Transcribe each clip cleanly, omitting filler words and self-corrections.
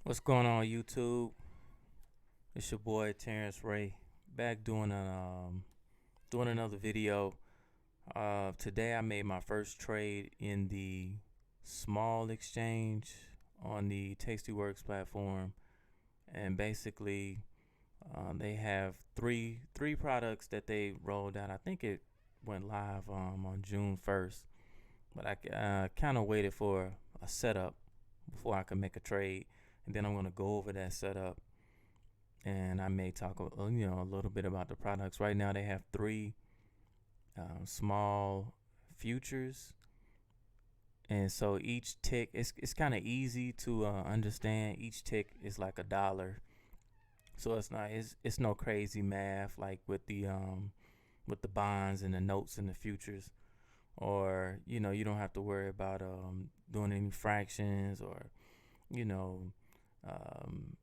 What's going on, YouTube? It's your boy TerrenceRe back doing another video. Today I made my first trade in the small exchange on the TastyWorks platform, and basically they have three products that they rolled out. I think it went live on June 1st, but I kind of waited for a setup before I could make a trade, and then I'm gonna go over that setup, and I may talk a little bit about the products. Right now they have three small futures, and so each tick it's kind of easy to understand. Each tick is like $1, so it's no crazy math like with the bonds and the notes and the futures, or you don't have to worry about doing any fractions, or you know um,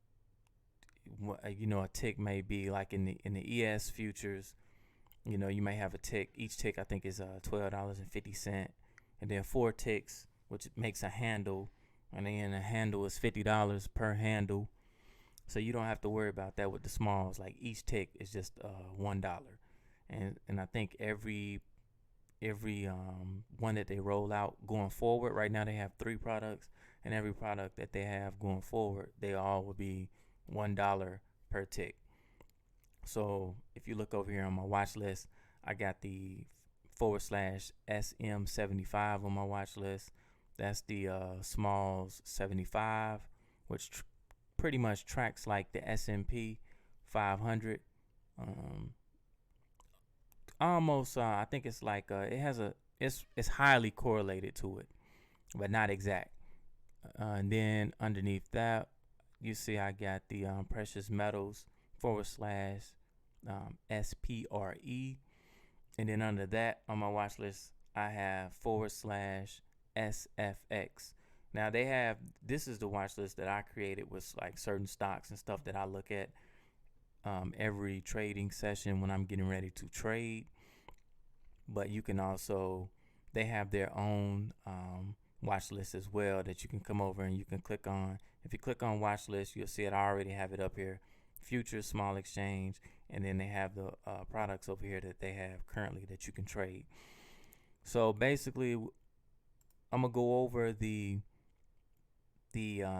a tick may be like in the ES futures. You may have a tick. Each tick I think is $12.50, and then four ticks, which makes a handle, and then a handle is $50 per handle. So you don't have to worry about that with the smalls. Like each tick is just $1, and I think every one that they roll out going forward. Right now they have three products, and every product that they have going forward, they all will be $1 per tick. So if you look over here on my watch list, I got the /SM75 on my watch list. That's the smalls 75, which pretty much tracks like the S&P 500. Um, Almost, I think it's like it's highly correlated to it, but not exact. And then underneath that, you see I got the precious metals /SPRE, and then under that on my watch list I have /SFX. Now this is the watch list that I created with like certain stocks and stuff that I look at every trading session when I'm getting ready to trade. But you can also, they have their own watch list as well that you can come over and you can click on. If you click on watch list, you'll see it. I already have it up here. Futures, small exchange, and then they have the products over here that they have currently that you can trade. So basically, I'm gonna go over the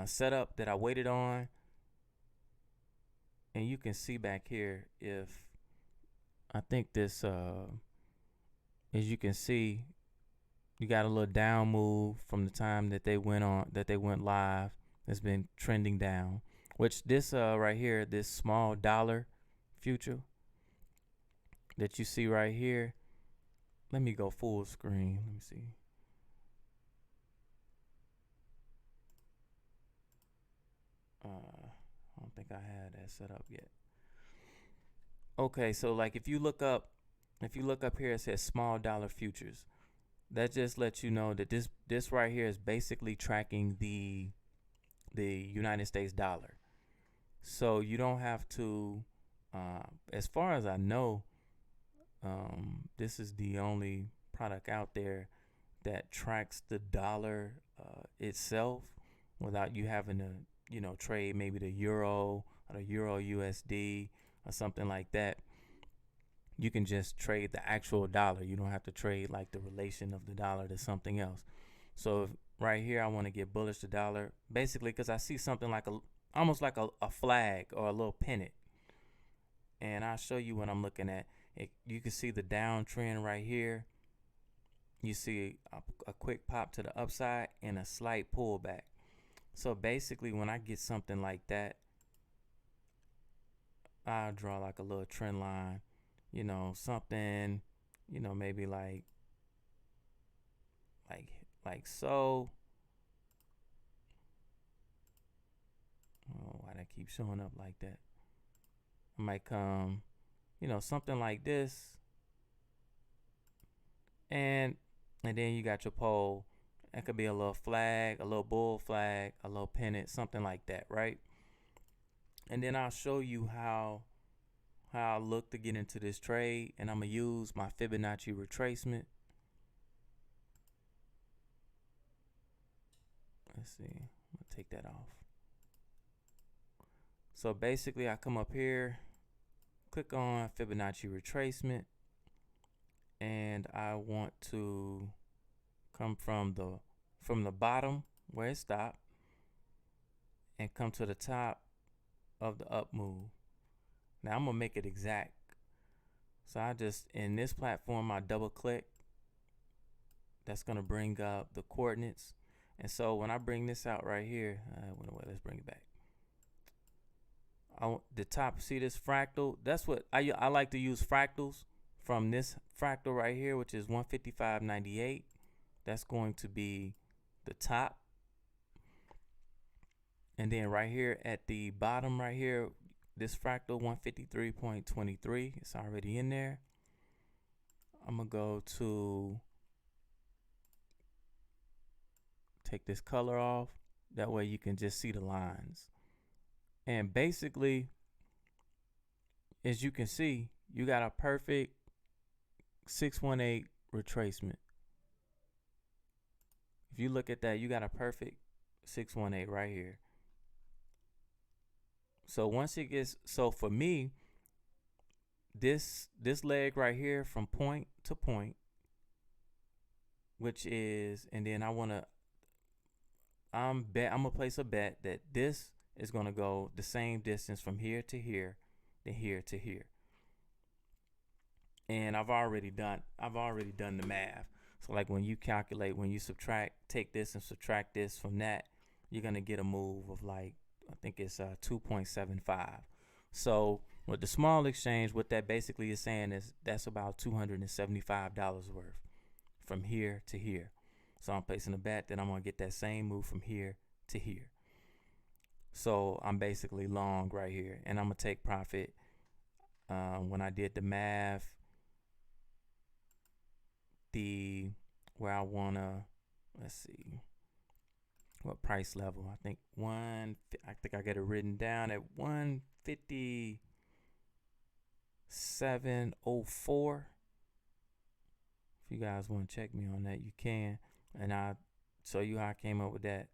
setup that I waited on, and you can see back here if I think this as you can see, you got a little down move from the time that they went live. It's been trending down, which this right here, this small dollar future that you see right here. Let me go full screen. Let me see. I don't think I had that set up yet. Okay, so like if you look up here, it says small dollar futures. That just lets you know that this right here is basically tracking the United States dollar. So you don't have to, as far as I know, this is the only product out there that tracks the dollar itself without you having to, trade maybe the euro or the euro USD or something like that. You can just trade the actual dollar. You don't have to trade like the relation of the dollar to something else. So if right here I want to get bullish the dollar, basically because I see something like almost like a flag or a little pennant, and I'll show you what I'm looking at. You can see the downtrend right here. You see a quick pop to the upside and a slight pullback. So basically when I get something like that, I'll draw like a little trend line, something, maybe like so. Oh, why that keep showing up like that? I might come, something like this, and then you got your pole. That could be a little flag, a little bull flag, a little pennant, something like that, right? And then I'll show you how I look to get into this trade, and I'm gonna use my Fibonacci retracement. Let's see, I'm gonna take that off. So basically I come up here, click on Fibonacci retracement, and I want to come from the bottom where it stopped and come to the top of the up move. Now I'm gonna make it exact. So I just, in this platform, I double click. That's gonna bring up the coordinates. And so when I bring this out right here, let's bring it back. The top, see this fractal? That's what I like to use fractals from this fractal right here, which is 155.98. That's going to be the top. And then right here at the bottom right here, this fractal 153.23, it's already in there. I'm gonna go to take this color off. That way you can just see the lines. And basically, as you can see, you got a perfect 618 retracement. If you look at that, you got a perfect 618 right here. So once it gets, so for me, this leg right here from point to point, which is, and then I'm gonna place a bet that this is gonna go the same distance from here to here, to here to here. And I've already done the math. So like when you calculate, when you take this and subtract this from that, you're gonna get a move of like, I think it's 2.75. So with the small exchange, what that basically is saying is that's about $275 worth from here to here. So I'm placing a bet that I'm gonna get that same move from here to here. So I'm basically long right here, and I'm gonna take profit. When I did the math, where I wanna, let's see, what price level? I think I got it written down at 157.04. If you guys want to check me on that, you can, and I'll show you how I came up with that.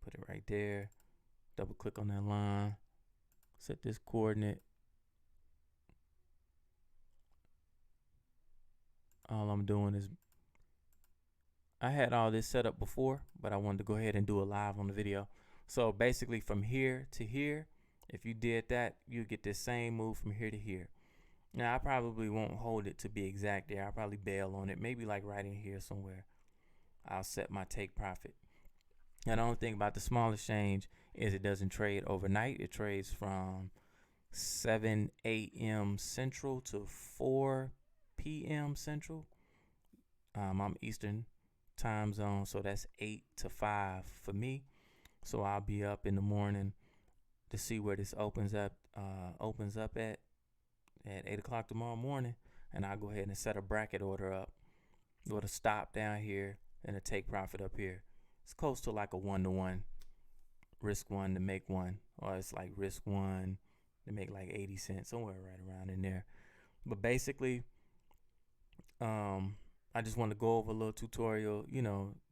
Put it right there. Double click on that line. Set this coordinate. All I'm doing is, I had all this set up before, but I wanted to go ahead and do it live on the video. So basically from here to here, if you did that, you get the same move from here to here. Now I probably won't hold it to be exact there. I'll probably bail on it. Maybe like right in here somewhere. I'll set my take profit. And the only thing about the small exchange is it doesn't trade overnight. It trades from 7 a.m. Central to 4 p.m. Central. I'm Eastern time zone, so that's 8 to 5 for me. So I'll be up in the morning to see where this opens up at 8 o'clock tomorrow morning, and I'll go ahead and set a bracket order up with a stop down here and a take profit up here. It's close to like a 1-to-1, risk 1 to make 1, or it's like risk 1 to make like 80 cents, somewhere right around in there. But basically, I just want to go over a little tutorial,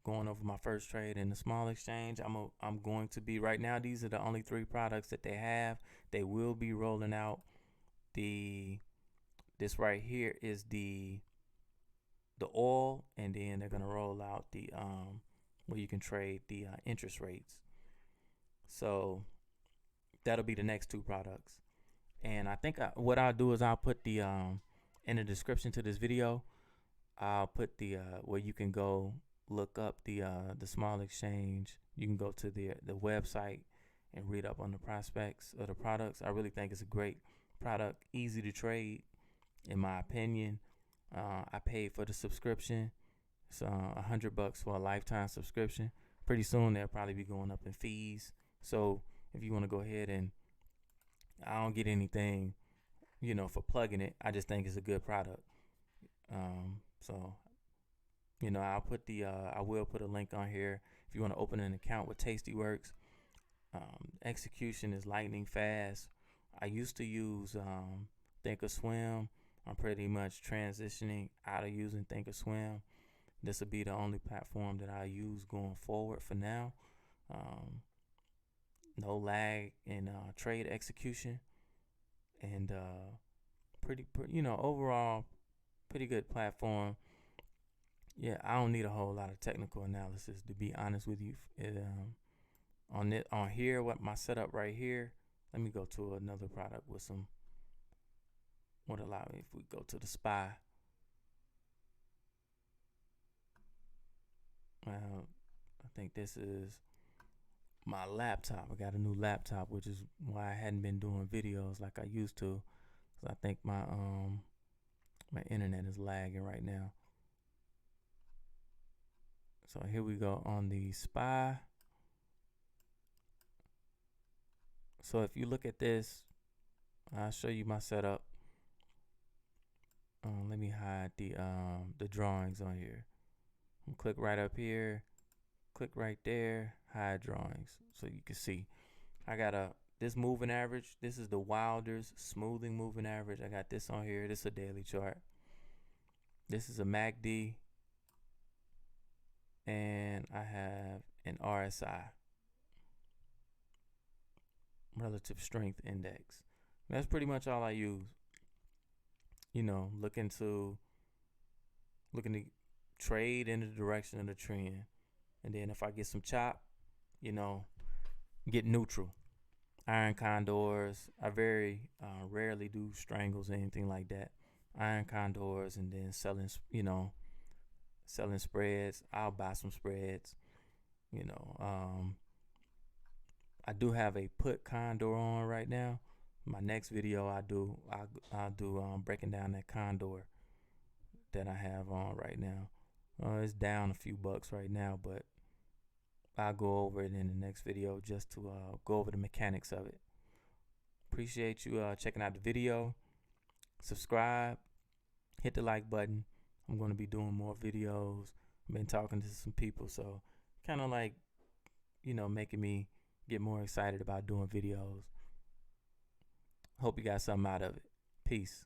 going over my first trade in the small exchange. I'm going to be, right now, these are the only 3 products that they have. They will be rolling out this right here is the oil, and then they're going to roll out the where you can trade the interest rates. So that'll be the next 2 products. And I think what I'll do is I'll put the in the description to this video, I'll put the where you can go look up the small exchange. You can go to the website and read up on the prospects of the products. I really think it's a great product, easy to trade, in my opinion. I paid for the subscription. It's $100 for a lifetime subscription. Pretty soon they'll probably be going up in fees. So if you want to go ahead, and I don't get anything, for plugging it. I just think it's a good product. So, I will put a link on here if you want to open an account with TastyWorks. Execution is lightning fast. I used to use Thinkorswim. I'm pretty much transitioning out of using Thinkorswim. This will be the only platform that I use going forward for now. no lag in trade execution, and overall pretty good platform. Yeah, I don't need a whole lot of technical analysis, to be honest with you. On here, what my setup right here. Let me go to another product with some. What allow me if we go to the SPY. I think this is my laptop. I got a new laptop, which is why I hadn't been doing videos like I used to. 'Cause I think my internet is lagging right now. So here we go on the SPY. So if you look at this, I'll show you my setup. Let me hide the drawings on here. Click right up here, click right there, hide drawings, so you can see. I got this moving average. This is the Wilder's smoothing moving average. I got this on here. This is a daily chart. This is a MACD, and I have an RSI, relative strength index. That's pretty much all I use. Looking to trade in the direction of the trend, and then if I get some chop, get neutral. Iron condors. I very rarely do strangles or anything like that. Iron condors, and then selling spreads. I'll buy some spreads. I do have a put condor on right now. My next video I'll do breaking down that condor that I have on right now. It's down a few bucks right now, but I'll go over it in the next video just to go over the mechanics of it. Appreciate you checking out the video. Subscribe, hit the like button. I'm going to be doing more videos. I've been talking to some people, so kind of like, making me get more excited about doing videos. Hope you got something out of it. Peace.